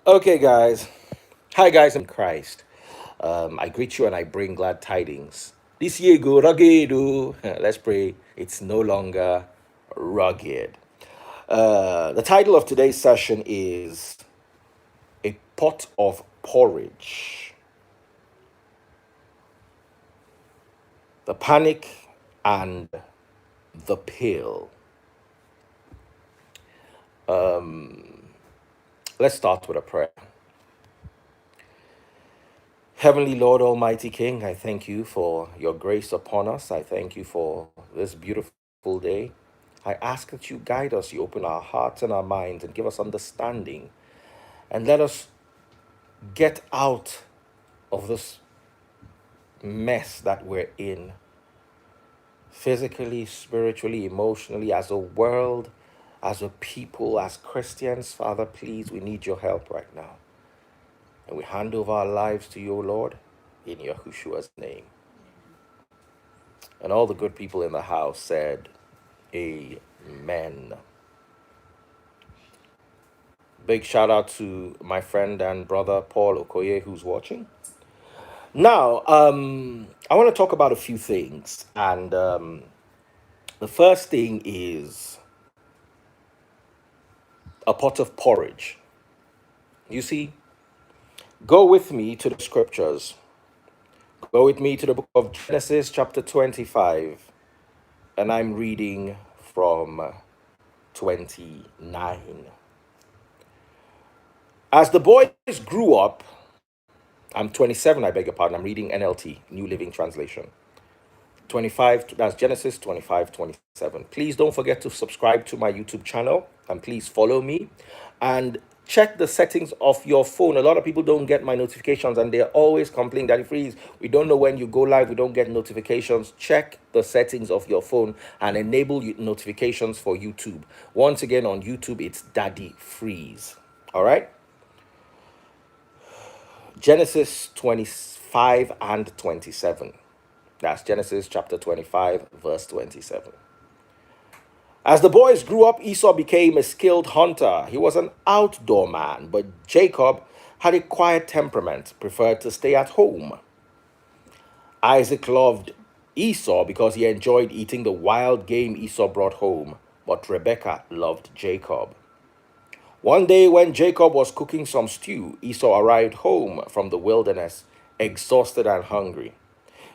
Okay, guys. Hi, guys. I'm Christ. I greet you and I bring glad tidings. This year go rugged. Oh. Let's pray. It's no longer rugged. The title of today's session is A Pot of Porridge. The Panic and the Pill. Let's start with a prayer. Heavenly Lord, Almighty King, I thank you for your grace upon us. I thank you for this beautiful day. I ask that you guide us, you open our hearts and our minds and give us understanding and let us get out of this mess that we're in, physically, spiritually, emotionally, as a world, as a people, as Christians. Father, please, we need your help right now. And we hand over our lives to you, Lord, in Yahushua's name. And all the good people in the house said, Amen. Big shout out to my friend and brother Paul Okoye who's watching. Now, I want to talk about a few things. And the first thing is a pot of porridge. You see, go with me to the scriptures. Go with me to the book of Genesis, chapter 25. And I'm reading from 29. As the boys grew up, I'm 27, I beg your pardon. I'm reading NLT, New Living Translation. 25, that's Genesis 25, 27. Please don't forget to subscribe to my YouTube channel and please follow me and check the settings of your phone. A lot of people don't get my notifications and they're always complaining that freeze. We don't know when you go live, we don't get notifications. Check the settings of your phone and enable notifications for YouTube. Once again, on YouTube, it's Daddy Freeze. All right. Genesis 25 and 27. That's Genesis chapter 25, verse 27. As the boys grew up, Esau became a skilled hunter. He was an outdoor man, but Jacob had a quiet temperament, preferred to stay at home. Isaac loved Esau because he enjoyed eating the wild game Esau brought home, but Rebekah loved Jacob. One day, when Jacob was cooking some stew, Esau arrived home from the wilderness, exhausted and hungry.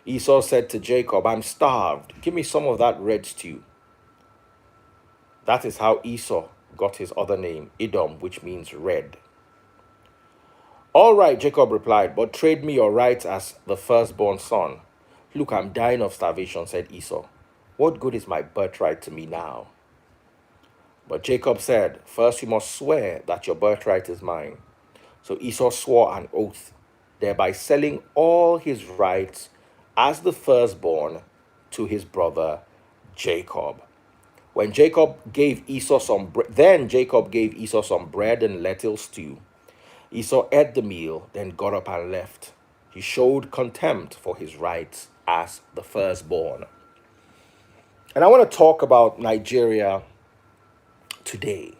Esau said to Jacob, I'm starved. Give me some of that red stew. That is how Esau got his other name, Edom, which means red. All right, Jacob replied, but trade me your rights as the firstborn son. Look, I'm dying of starvation, said Esau. What good is my birthright to me now? But Jacob said, first you must swear that your birthright is mine. So Esau swore an oath, thereby selling all his rights as the firstborn to his brother Jacob. When Jacob gave Esau then Jacob gave Esau some bread and lentil stew. Esau ate the meal, then got up and left. He showed contempt for his rights as the firstborn. And I want to talk about Nigeria today.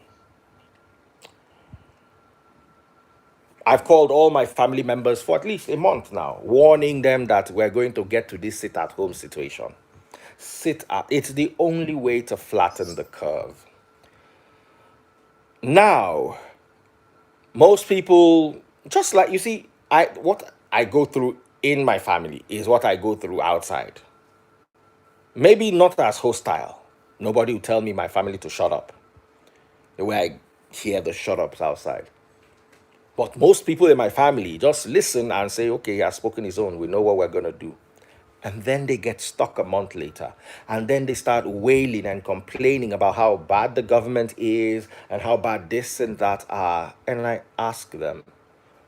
I've called all my family members for at least a month now, warning them that we're going to get to this sit at home situation. It's the only way to flatten the curve. Now, most people, just like you see, what I go through in my family is what I go through outside. Maybe not as hostile. Nobody will tell me my family to shut up the way I hear the shut ups outside. But most people in my family just listen and say, okay, he has spoken his own. We know what we're going to do. And then they get stuck a month later. And then they start wailing and complaining about how bad the government is and how bad this and that are. And I ask them,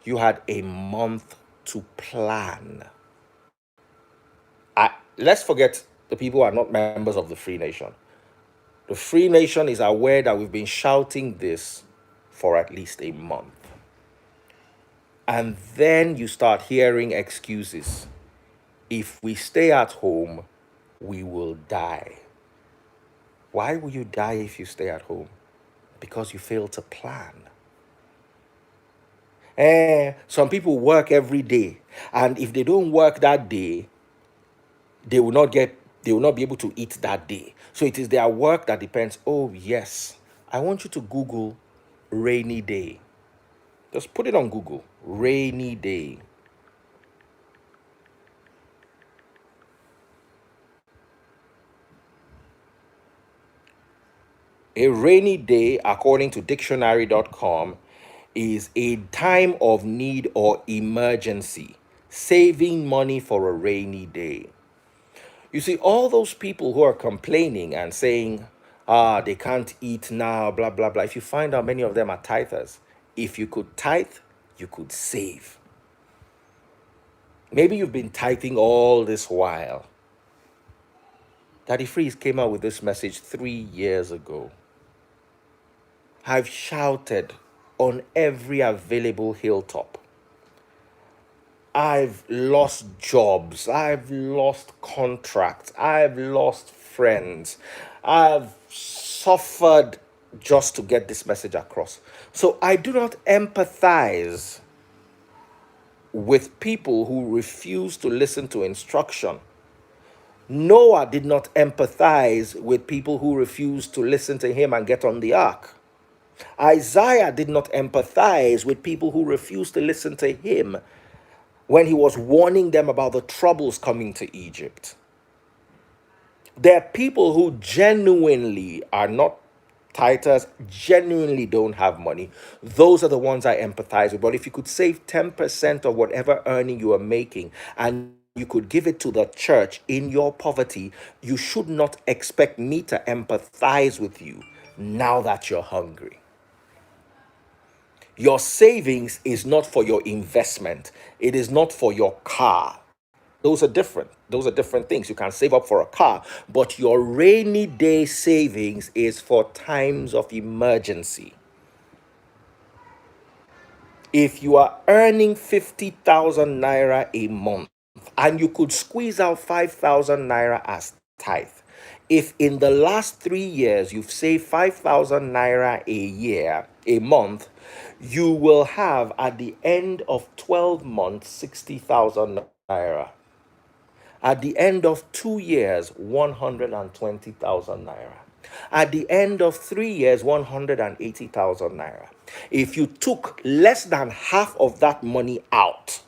you had a month to plan. Let's forget the people who are not members of the Free Nation. The Free Nation is aware that we've been shouting this for at least a month. And then you start hearing excuses. If we stay at home, we will die. Why will you die if you stay at home? Because you failed to plan. Some people work every day, and if they don't work that day, they will not get they will not be able to eat that day. So it is their work that depends. Oh yes, I want you to Google rainy day. Just put it on Google, rainy day. A rainy day, according to dictionary.com, is a time of need or emergency, saving money for a rainy day. You see, all those people who are complaining and saying, they can't eat now, blah, blah, blah. If you find out many of them are tithers, if you could tithe, you could save. Maybe you've been tithing all this while. Daddy Freeze came out with this message 3 years ago. I've shouted on every available hilltop. I've lost jobs. I've lost contracts. I've lost friends. I've suffered just to get this message across. So I do not empathize with people who refuse to listen to instruction. Noah did not empathize with people who refused to listen to him and get on the ark. Isaiah did not empathize with people who refused to listen to him when he was warning them about the troubles coming to Egypt. There are people who genuinely are not tithers, genuinely don't have money. Those are the ones I empathize with. But if you could save 10% of whatever earning you are making and you could give it to the church in your poverty, you should not expect me to empathize with you now that you're hungry. Your savings is not for your investment. It is not for your car. Those are different. Those are different things. You can save up for a car, but your rainy day savings is for times of emergency. If you are earning 50,000 naira a month and you could squeeze out 5,000 naira as tithe, if in the last 3 years you've saved 5,000 naira a year, a month, you will have at the end of 12 months 60,000 naira. At the end of 2 years, 120,000 naira. At the end of 3 years, 180,000 naira. If you took less than half of that money out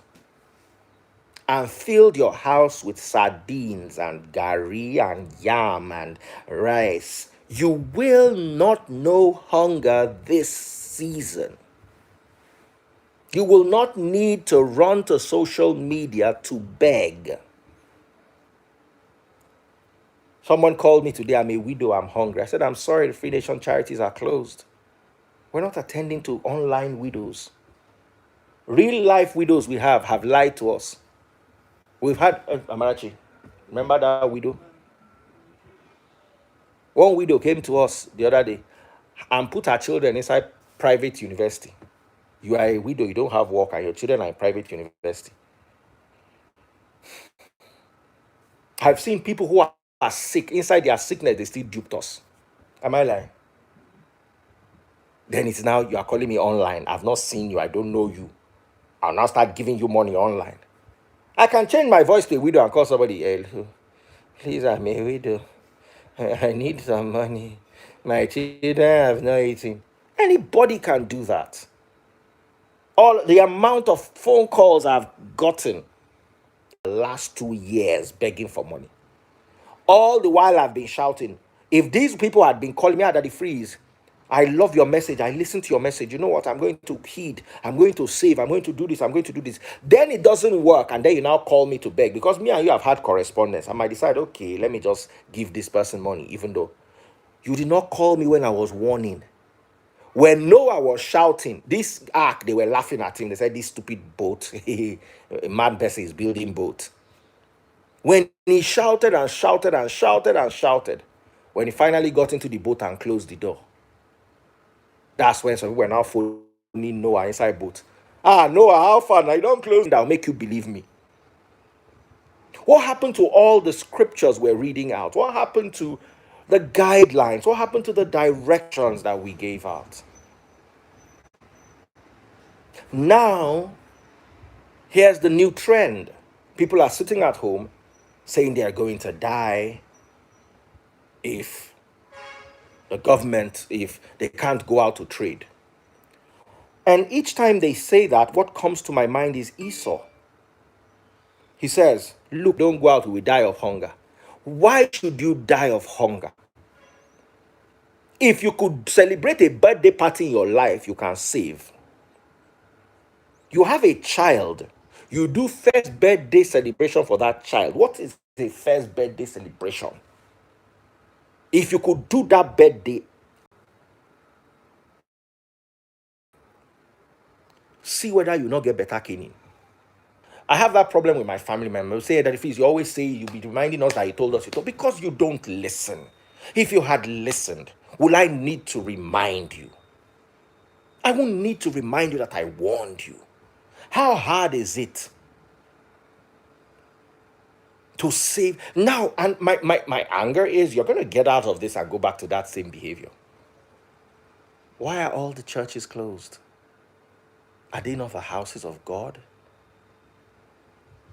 and filled your house with sardines and gari and yam and rice, you will not know hunger this season. You will not need to run to social media to beg. Someone called me today, I'm a widow, I'm hungry. I said, I'm sorry, the Free Nation charities are closed. We're not attending to online widows. Real life widows we have lied to us. We've had, Amarachi, remember that widow? One widow came to us the other day and put her children inside private university. You are a widow, you don't have work, and your children are in private university. I've seen people who are sick, inside their sickness, they still duped us. Am I lying? Then it's now you are calling me online. I've not seen you, I don't know you. I'll now start giving you money online. I can change my voice to a widow and call somebody else. Please, I'm a widow. I need some money. My children have not eaten. Anybody can do that. All the amount of phone calls I've gotten the last 2 years begging for money. All the while I've been shouting. If these people had been calling me out at the freeze, I love your message. I listen to your message. You know what? I'm going to heed. I'm going to save. I'm going to do this. I'm going to do this. Then it doesn't work. And then you now call me to beg. Because me and you have had correspondence. I might decide, okay, let me just give this person money. Even though you did not call me when I was warning. When Noah was shouting, this ark, they were laughing at him. They said, this stupid boat. A mad person is building boat. When he shouted and shouted and shouted and shouted, when he finally got into the boat and closed the door, that's when some people were now following Noah inside boat. Noah, how far? Now you don't close it. I'll make you believe me. What happened to all the scriptures we're reading out? What happened to the guidelines? What happened to the directions that we gave out? Now, here's the new trend. People are sitting at home saying they are going to die if the government, if they can't go out to trade. And each time they say that, what comes to my mind is Esau. He says, look, don't go out, we will die of hunger. Why should you die of hunger? If you could celebrate a birthday party in your life, you can save. You have a child, you do first birthday celebration for that child. What is the first birthday celebration? If you could do that birthday, see whether you not get better caning. I have that problem with my family members. Say that if you always say you'll be reminding us that you told us you told, because you don't listen. If you had listened, will I need to remind you? I won't need to remind you that I warned you. How hard is it to save now? And my anger is you're going to get out of this and go back to that same behavior. Why are all the churches closed? Are they not the houses of God?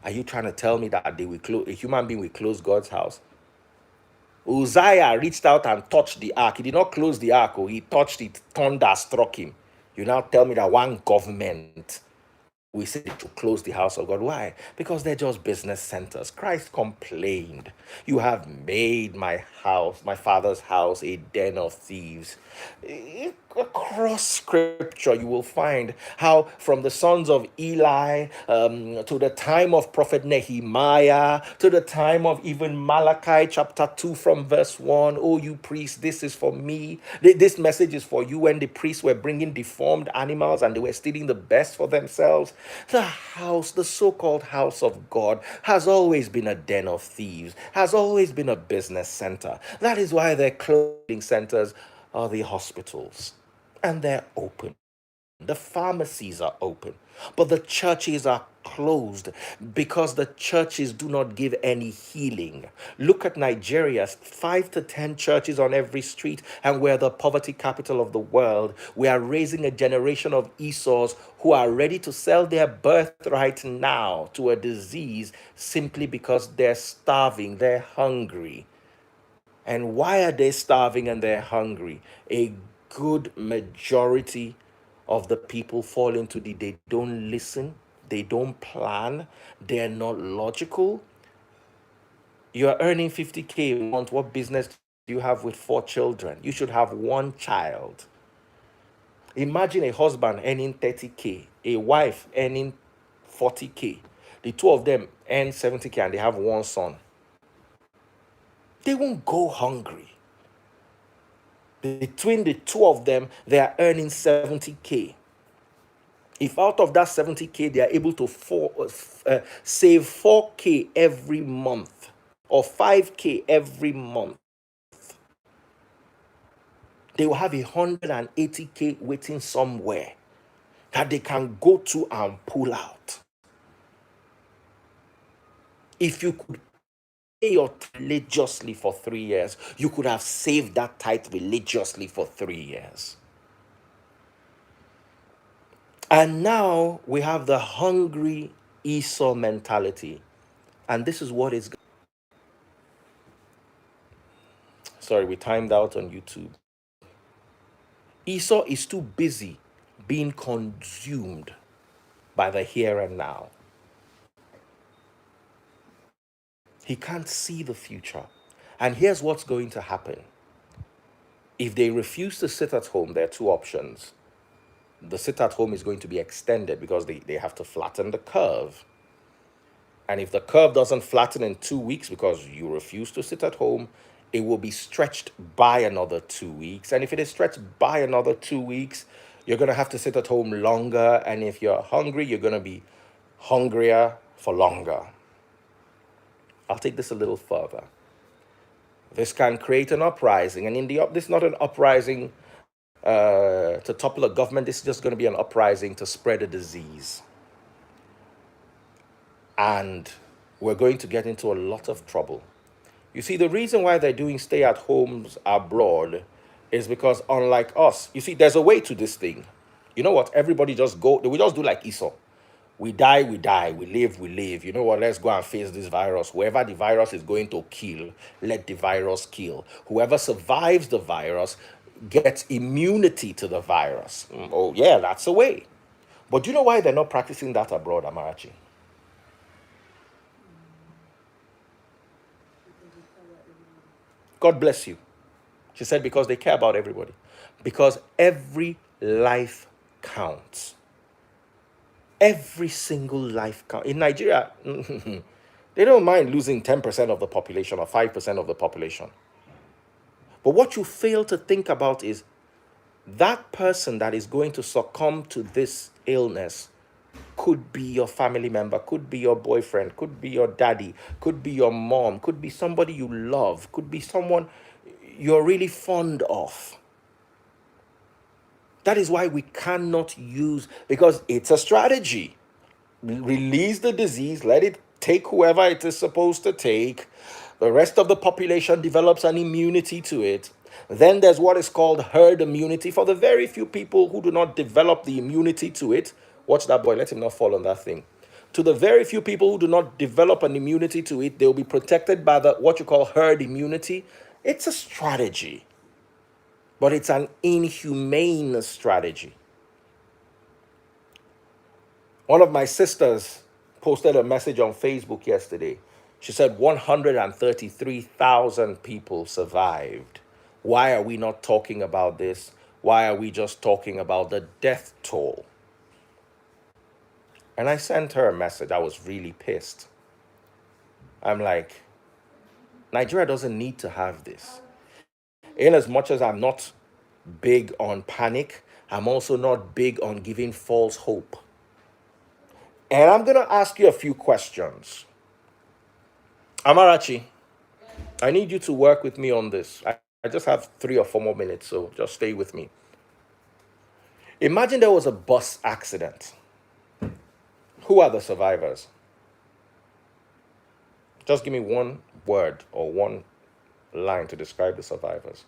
Are you trying to tell me that they will close, a human being will close God's house? Uzziah reached out and touched the ark. He did not close the ark, he touched it, thunder struck him. You now tell me that one government we say to close the house of God. Why? Because they're just business centers. Christ complained, you have made my house, my father's house, a den of thieves. Across scripture, you will find how from the sons of Eli to the time of prophet Nehemiah, to the time of even Malachi chapter 2 from verse 1, oh, you priests, this is for me. This message is for you. When the priests were bringing deformed animals and they were stealing the best for themselves, the house, the so-called house of God, has always been a den of thieves, has always been a business center. That is why their clothing centers are the hospitals, and they're open. The pharmacies are open, but the churches are closed because the churches do not give any healing. Look at Nigeria, 5 to 10 churches on every street, and we're the poverty capital of the world. We are raising a generation of Esau's who are ready to sell their birthright now to a disease simply because they're starving, they're hungry. And why are they starving and they're hungry? A good majority of the people fall into they don't listen, they don't plan, they're not logical. You're earning 50K a month. What business do you have with 4 children? You should have 1 child. Imagine a husband earning 30K, a wife earning 40K. The two of them earn 70K and they have 1 son. They won't go hungry. Between the two of them, they are earning 70K. If out of that 70K, they are able to save 4K every month or 5K every month, they will have 180K waiting somewhere that they can go to and pull out. If you could pay your tithe religiously for 3 years, you could have saved that tithe religiously for 3 years. And now we have the hungry Esau mentality. And this is what is... Sorry, we timed out on YouTube. Esau is too busy being consumed by the here and now. He can't see the future. And here's what's going to happen. If they refuse to sit at home, there are 2 options. The sit at home is going to be extended because they have to flatten the curve. And if the curve doesn't flatten in 2 weeks because you refuse to sit at home, it will be stretched by another 2 weeks. And if it is stretched by another 2 weeks, you're going to have to sit at home longer. And if you're hungry, you're going to be hungrier for longer. I'll take this a little further. This can create an uprising. And this is not an uprising to topple a government. This is just going to be an uprising to spread a disease. And we're going to get into a lot of trouble. You see, the reason why they're doing stay-at-homes abroad is because, unlike us, you see, there's a way to this thing. You know what? Everybody just go, we just do like Esau. We die, we die. We live, we live. You know what? Let's go and face this virus. Whoever the virus is going to kill, let the virus kill. Whoever survives the virus gets immunity to the virus. Oh, yeah, that's the way. But do you know why they're not practicing that abroad, Amarachi? God bless you. She said, because they care about everybody. Because every life counts. Every single life counts. In Nigeria, they don't mind losing 10% of the population or 5% of the population. But what you fail to think about is that person that is going to succumb to this illness could be your family member, could be your boyfriend, could be your daddy, could be your mom, could be somebody you love, could be someone you're really fond of. That is why we cannot use, because it's a strategy. Release the disease, let it take whoever it is supposed to take. The rest of the population develops an immunity to it. Then there's what is called herd immunity. For the very few people who do not develop the immunity to it, watch that boy, let him not fall on that thing. To the very few people who do not develop an immunity to it, they'll be protected by the what you call herd immunity. It's a strategy, but it's an inhumane strategy. One of my sisters posted a message on Facebook yesterday. She said 133,000 people survived. Why are we not talking about this? Why are we just talking about the death toll? And I sent her a message. I was really pissed. I'm like, Nigeria doesn't need to have this. In as much as I'm not big on panic, I'm also not big on giving false hope. And I'm going to ask you a few questions. Amarachi, I need you to work with me on this. I just have 3 or 4 more minutes, so just stay with me. Imagine there was a bus accident. Who are the survivors? Just give me one word or one line to describe the survivors.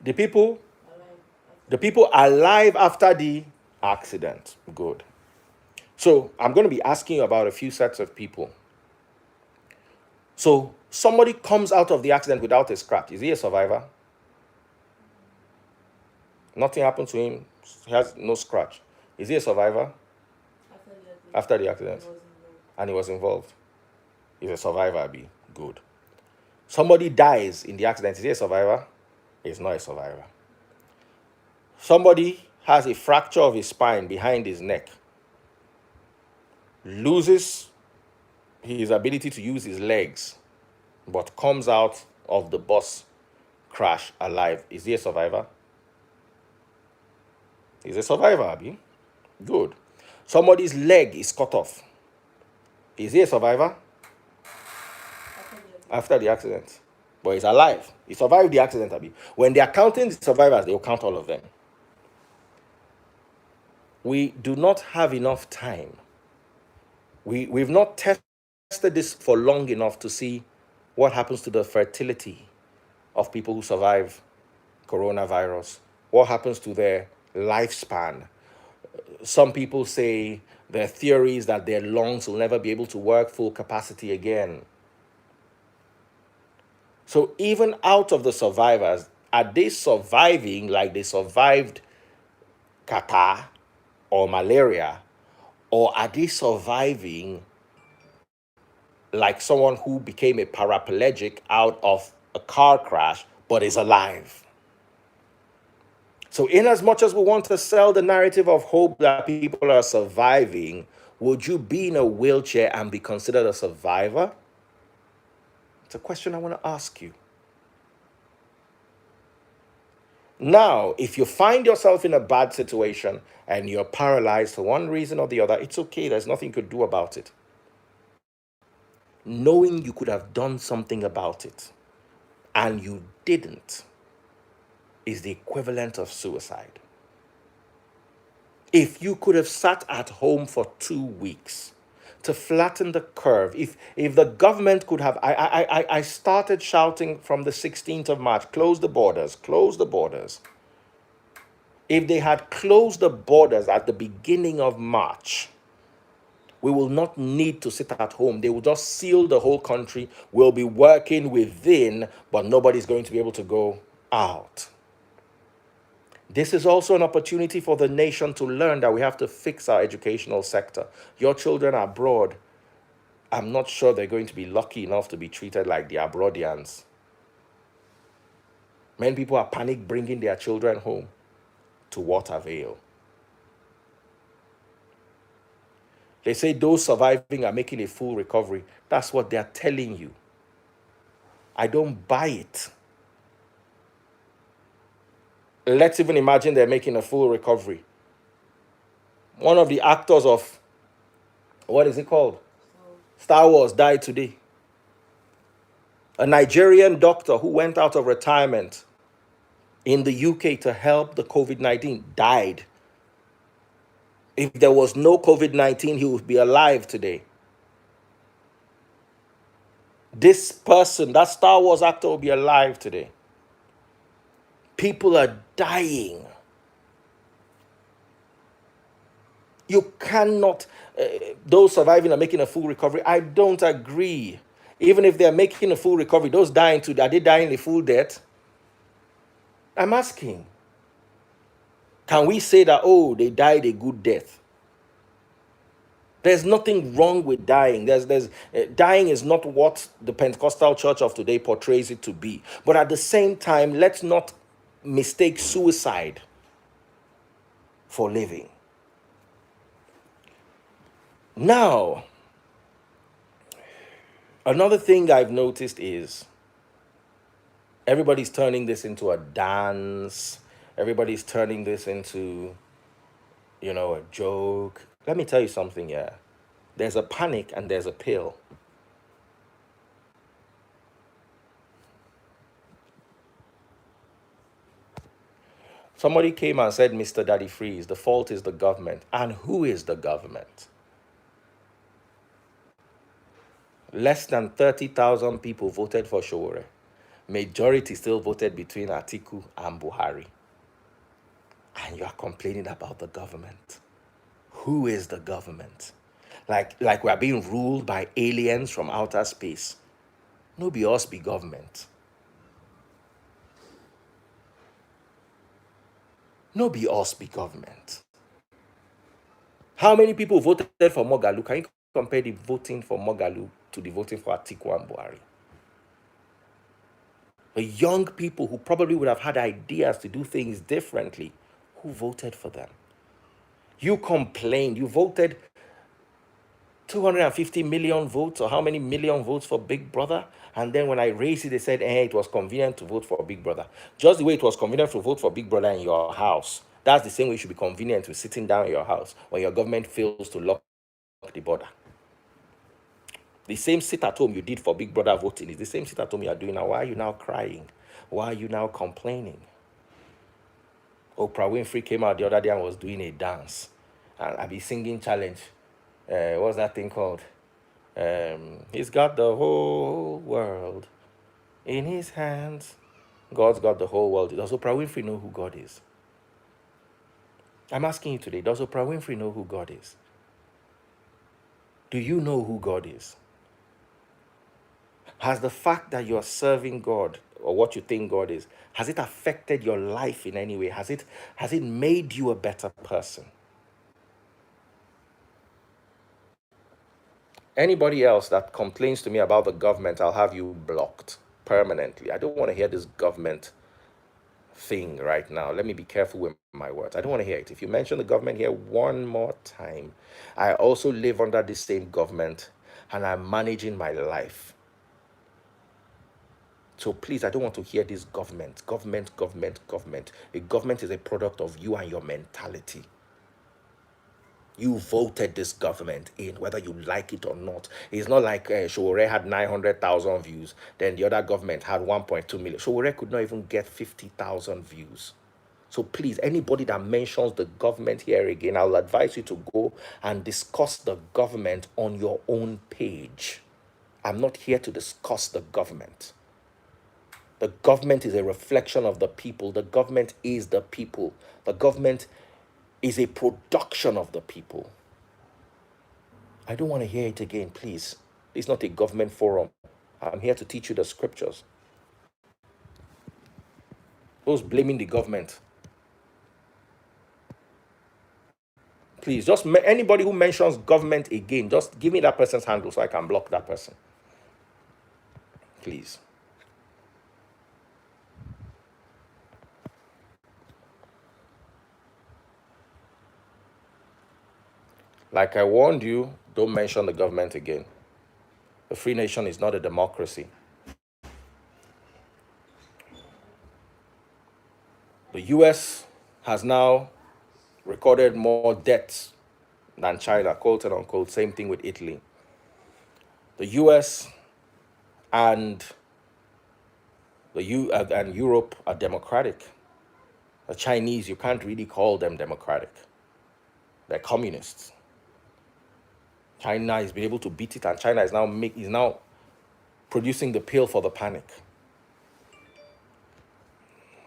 The people alive after the accident. Good. So I'm going to be asking you about a few sets of people. So somebody comes out of the accident without a scratch. Is he a survivor? Nothing happened to him. He has no scratch. Is he a survivor? After the accident. And he was involved. He's a survivor, Abi. Good. Somebody dies in the accident. Is he a survivor? He's not a survivor. Somebody has a fracture of his spine behind his neck, loses his ability to use his legs, but comes out of the bus crash alive. Is he a survivor? He's a survivor, Abi. Good. Somebody's leg is cut off. Is he a survivor? After the accident. But he's alive. He survived the accident, Abi. When they are counting the survivors, they will count all of them. We do not have enough time. We've not tested this for long enough to see what happens to the fertility of people who survive coronavirus. What happens to their lifespan? Some people say their theories that their lungs will never be able to work full capacity again. So even out of the survivors, are they surviving like they survived catarrh or malaria? Or are they surviving like someone who became a paraplegic out of a car crash but is alive? So in as much as we want to sell the narrative of hope that people are surviving, would you be in a wheelchair and be considered a survivor? It's a question I want to ask you. Now, if you find yourself in a bad situation and you're paralyzed for one reason or the other, it's okay. There's nothing you could do about it. Knowing you could have done something about it and you didn't is the equivalent of suicide. If you could have sat at home for 2 weeks, to flatten the curve. If the government could have, I started shouting from the 16th of March, close the borders, close the borders. If they had closed the borders at the beginning of March, we will not need to sit at home. They will just seal the whole country. We'll be working within, but nobody's going to be able to go out. This is also an opportunity for the nation to learn that we have to fix our educational sector. Your children are abroad. I'm not sure they're going to be lucky enough to be treated like the abroadians. Many people are panic bringing their children home. To what avail? They say those surviving are making a full recovery. That's what they're telling you. I don't buy it. Let's even imagine they're making a full recovery. One of the actors of, what is it called? Star Wars died today. A Nigerian doctor who went out of retirement in the UK to help the COVID-19 died. If there was no COVID-19, he would be alive today. This person, that Star Wars actor, will be alive today. People are dying. You cannot, those surviving are making a full recovery. I don't agree. Even if they're making a full recovery, those dying too, are they dying a full death? I'm asking. Can we say that, oh, they died a good death? There's nothing wrong with dying. Dying is not what the Pentecostal church of today portrays it to be. But at the same time, let's not mistake suicide for living. Now, another thing I've noticed is everybody's turning this into a dance. Everybody's turning this into, a joke. Let me tell you something here. There's a panic and there's a pill. Somebody came and said, Mr. Daddy Freeze, the fault is the government. And who is the government? Less than 30,000 people voted for Sowore. Majority still voted between Atiku and Buhari. And you are complaining about the government. Who is the government? Like we are being ruled by aliens from outer space. No be us be government. No be us be government. How many people voted for Mogalu? Can you compare the voting for Mogalu to the voting for Atiku and Buhari? The young people who probably would have had ideas to do things differently, who voted for them? You complained. You voted 250 million votes, or how many million votes for Big Brother? And then when I raised it, they said, it was convenient to vote for Big Brother. Just the way it was convenient to vote for Big Brother in your house, that's the same way it should be convenient to sitting down in your house when your government fails to lock the border. The same sit at home you did for Big Brother voting is the same sit at home you are doing now. Why are you now crying? Why are you now complaining? Oprah Winfrey came out the other day and was doing a dance. And I'll be singing challenge. What's that thing called? He's got the whole world in his hands. God's got the whole world. Does Oprah Winfrey know who God is? I'm asking you today, does Oprah Winfrey know who God is? Do you know who God is? Has the fact that you're serving God, or what you think God is, has it affected your life in any way? Has it made you a better person? Anybody else that complains to me about the government, I'll have you blocked permanently. I don't want to hear this government thing right now. Let me be careful with my words. I don't want to hear it. If you mention the government here one more time, I also live under the same government and I'm managing my life. So please, I don't want to hear this government. A government is a product of you and your mentality. You voted this government in, whether you like it or not. It's not like Sowore had 900,000 views, then the other government had 1.2 million. Sowore could not even get 50,000 views. So please, anybody that mentions the government here again, I'll advise you to go and discuss the government on your own page. I'm not here to discuss the government. The government is a reflection of the people. The government is the people. The government is a production of the people. I don't want to hear it again, please. It's not a government forum. I'm here to teach you the scriptures. Those blaming the government, please, just anybody who mentions government again, just give me that person's handle so I can block that person. Please. Like I warned you, don't mention the government again. A free nation is not a democracy. The US has now recorded more deaths than China, quote and unquote. Same thing with Italy. The US and and Europe are democratic. The Chinese, you can't really call them democratic. They're communists. China has been able to beat it, and China is now producing the pill for the panic.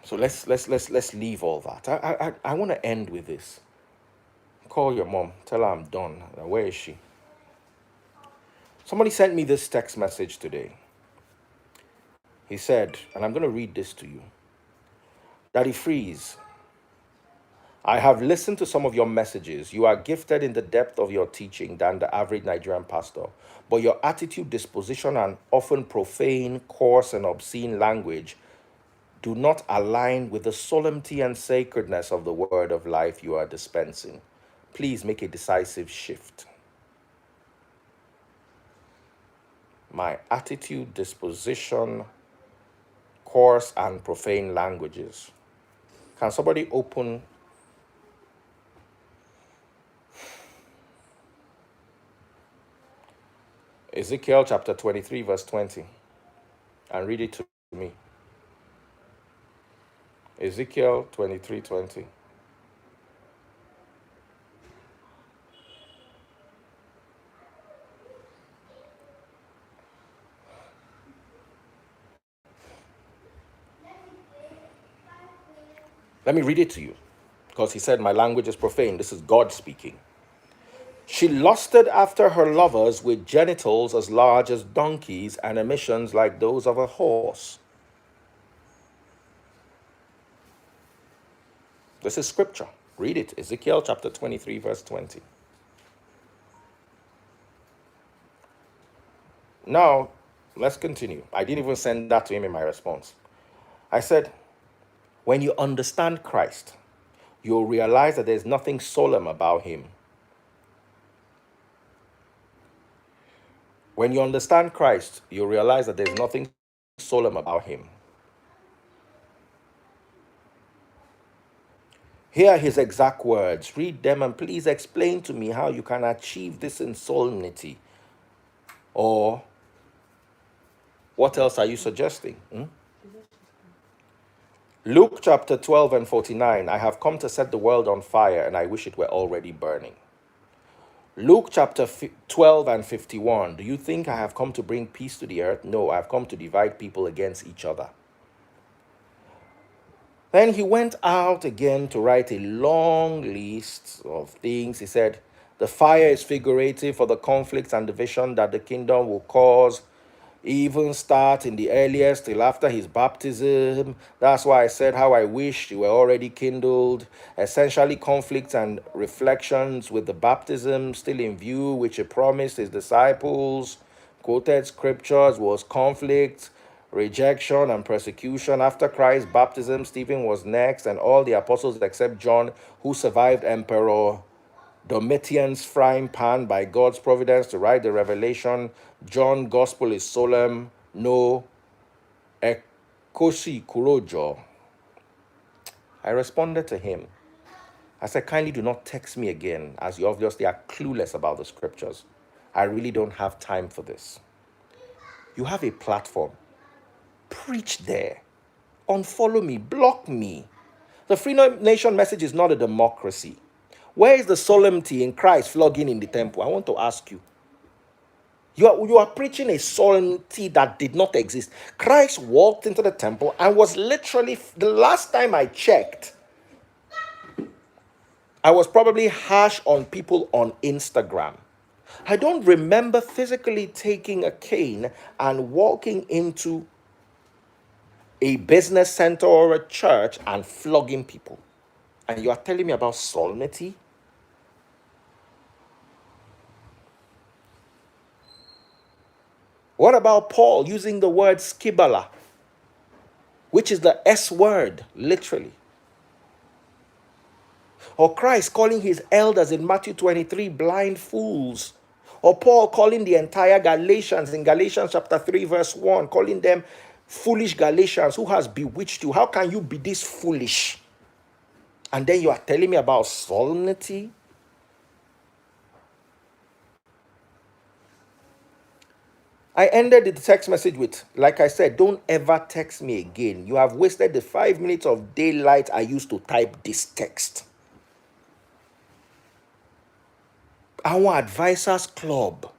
So let's leave all that. I want to end with this. Call your mom. Tell her I'm done. Where is she? Somebody sent me this text message today. He said, and I'm going to read this to you. Daddy Freeze, I have listened to some of your messages. You are gifted in the depth of your teaching than the average Nigerian pastor. But your attitude, disposition, and often profane, coarse, and obscene language do not align with the solemnity and sacredness of the word of life you are dispensing. Please make a decisive shift. My attitude, disposition, coarse, and profane languages. Can somebody open Ezekiel chapter 23, verse 20, and read it to me? Ezekiel 23:20. Let me read it to you, because he said, my language is profane. This is God speaking. She lusted after her lovers with genitals as large as donkeys and emissions like those of a horse. This is scripture. Read it. Ezekiel chapter 23, verse 20. Now, let's continue. I didn't even send that to him in my response. I said, when you understand Christ, you'll realize that there's nothing solemn about him. When you understand Christ, you'll realize that there's nothing solemn about him. Here are his exact words. Read them and please explain to me how you can achieve this in solemnity. Or what else are you suggesting? Luke chapter 12 and 49. I have come to set the world on fire and I wish it were already burning. Luke chapter 12 and 51. Do you think I have come to bring peace to the earth? No, I have come to divide people against each other. Then he went out again to write a long list of things. He said, the fire is figurative for the conflicts and division that the kingdom will cause, even start in the earliest till after his baptism. That's why I said how I wished you were already kindled. Essentially, conflicts and reflections with the baptism still in view, which he promised his disciples. Quoted scriptures was conflict, rejection, and persecution. After Christ's baptism, Stephen was next, and all the apostles except John, who survived Emperor Domitian's frying pan by God's providence to write the revelation. John's gospel is solemn, no ekosi kurojo. I responded to him. I said, kindly do not text me again, as you obviously are clueless about the scriptures. I really don't have time for this. You have a platform. Preach there. Unfollow me, block me. The Free Nation message is not a democracy. Where is the solemnity in Christ flogging in the temple? I want to ask you. You are preaching a solemnity that did not exist. Christ walked into the temple and was literally, the last time I checked, I was probably harsh on people on Instagram. I don't remember physically taking a cane and walking into a business center or a church and flogging people. And you are telling me about solemnity? What about Paul using the word skibala, which is the S word, literally? Or Christ calling his elders in Matthew 23 blind fools. Or Paul calling the entire Galatians in Galatians chapter 3 verse 1, calling them foolish Galatians. Who has bewitched you? How can you be this foolish? And then you are telling me about solemnity? I ended the text message with, like I said, don't ever text me again. You have wasted the 5 minutes of daylight I used to type this text. Our advisors club.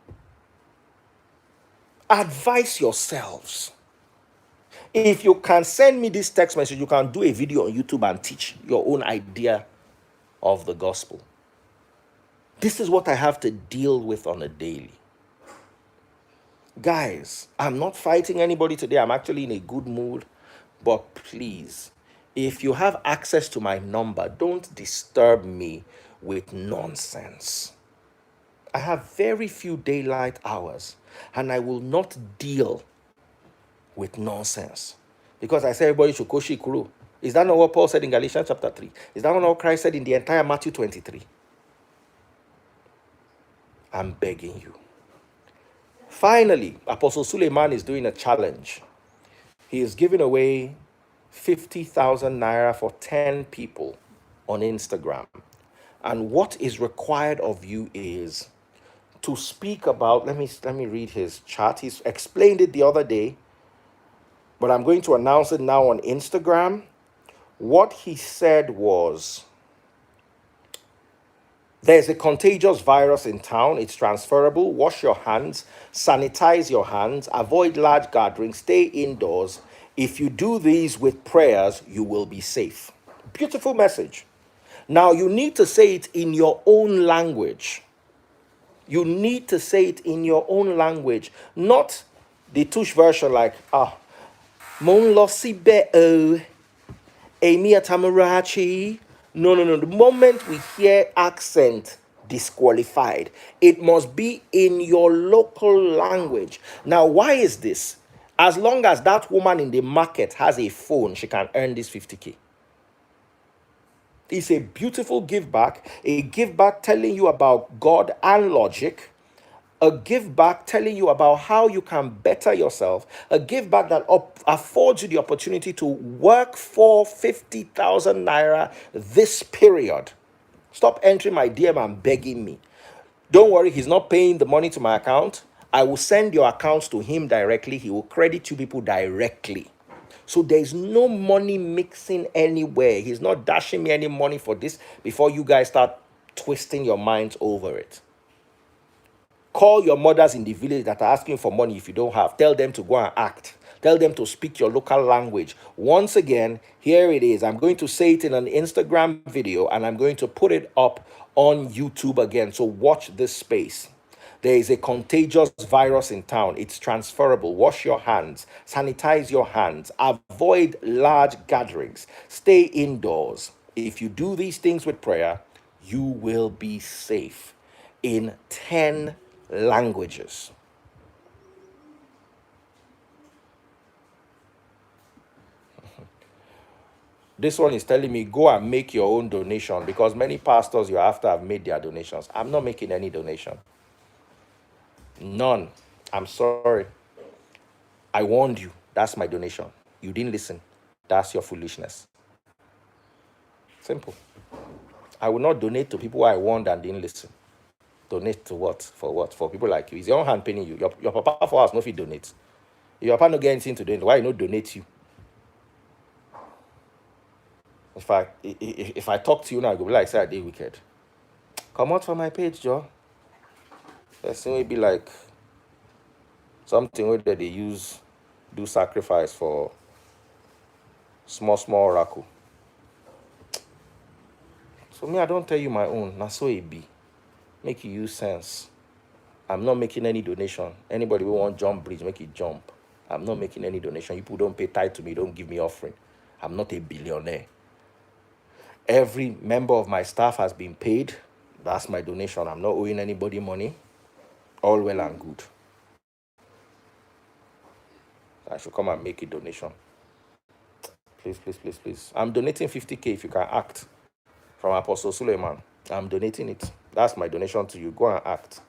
Advise yourselves. If you can send me this text message, you can do a video on YouTube and teach your own idea of the gospel. This is what I have to deal with on a daily. Guys, I'm not fighting anybody today. I'm actually in a good mood. But please, if you have access to my number, don't disturb me with nonsense. I have very few daylight hours, and I will not deal with nonsense. Because I said everybody should koshi kuru. Is that not what Paul said in Galatians chapter 3? Is that not what Christ said in the entire Matthew 23? I'm begging you. Finally, Apostle Suleiman is doing a challenge. He is giving away 50,000 naira for 10 people on Instagram. And what is required of you is to speak about, let me read his chat. He's explained it the other day, but I'm going to announce it now on Instagram. What he said was, there's a contagious virus in town. It's transferable. Wash your hands. Sanitize your hands. Avoid large gatherings. Stay indoors. If you do these with prayers, you will be safe. Beautiful message. Now, you need to say it in your own language. You need to say it in your own language, not the Tush version like, Mon lo si be o, Amy Atamarachi. No. The moment we hear accent, disqualified. It must be in your local language. Now, why is this? As long as that woman in the market has a phone, she can earn this 50K. It's a beautiful give back, a give back telling you about God and logic, a give back telling you about how you can better yourself, a give back that affords you the opportunity to work for 50,000 naira this period. Stop entering my DM and begging me. Don't worry, he's not paying the money to my account. I will send your accounts to him directly. He will credit you people directly. So there's no money mixing anywhere. He's not dashing me any money for this before you guys start twisting your minds over it. Call your mothers in the village that are asking for money if you don't have. Tell them to go and act. Tell them to speak your local language. Once again, here it is. I'm going to say it in an Instagram video and I'm going to put it up on YouTube again. So watch this space. There is a contagious virus in town. It's transferable. Wash your hands. Sanitize your hands. Avoid large gatherings. Stay indoors. If you do these things with prayer, you will be safe in 10 languages. This one is telling me, go and make your own donation because many pastors you're after have made their donations. I'm not making any donation. None. I'm sorry. I warned you. That's my donation. You didn't listen. That's your foolishness. Simple. I will not donate to people I warned and didn't listen. Donate to what? For what? For people like you. It's your own hand paying you. Your papa for us, no fit donate. If your papa no get anything to donate, why you no donate you? In fact, if I talk to you now, I go be like, say I did wicked. Come out from my page, Joe. Person will be like something where they use do sacrifice for small oracle. So me, I don't tell you my own. Now so it be. Make you use sense. I'm not making any donation. Anybody who want jump bridge, make it jump. I'm not making any donation. You people don't pay tithe to me, don't give me offering. I'm not a billionaire. Every member of my staff has been paid. That's my donation. I'm not owing anybody money. All well and good. I should come and make a donation. Please, please, please, please. I'm donating 50K if you can act. From Apostle Suleiman. I'm donating it. That's my donation to you. Go and act.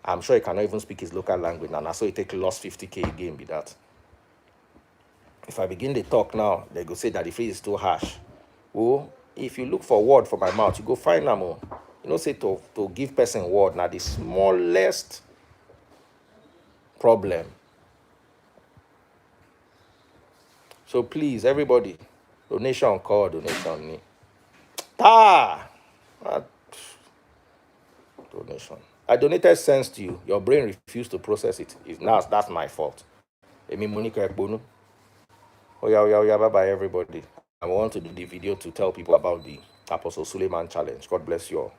I'm sure he cannot even speak his local language now. So he take lost 50K again be that. If I begin to talk now, they go say that the phrase is too harsh. Oh, if you look for word for my mouth, you go find them. You know, say to give person word now the smallest problem. So please, everybody, donation call, donation me. Donation. I donated sense to you. Your brain refused to process it. Now that's my fault. Emi Monica Ekbonu. Oh yeah, bye-bye everybody. I want to do the video to tell people about the Apostle Suleiman challenge. God bless you all.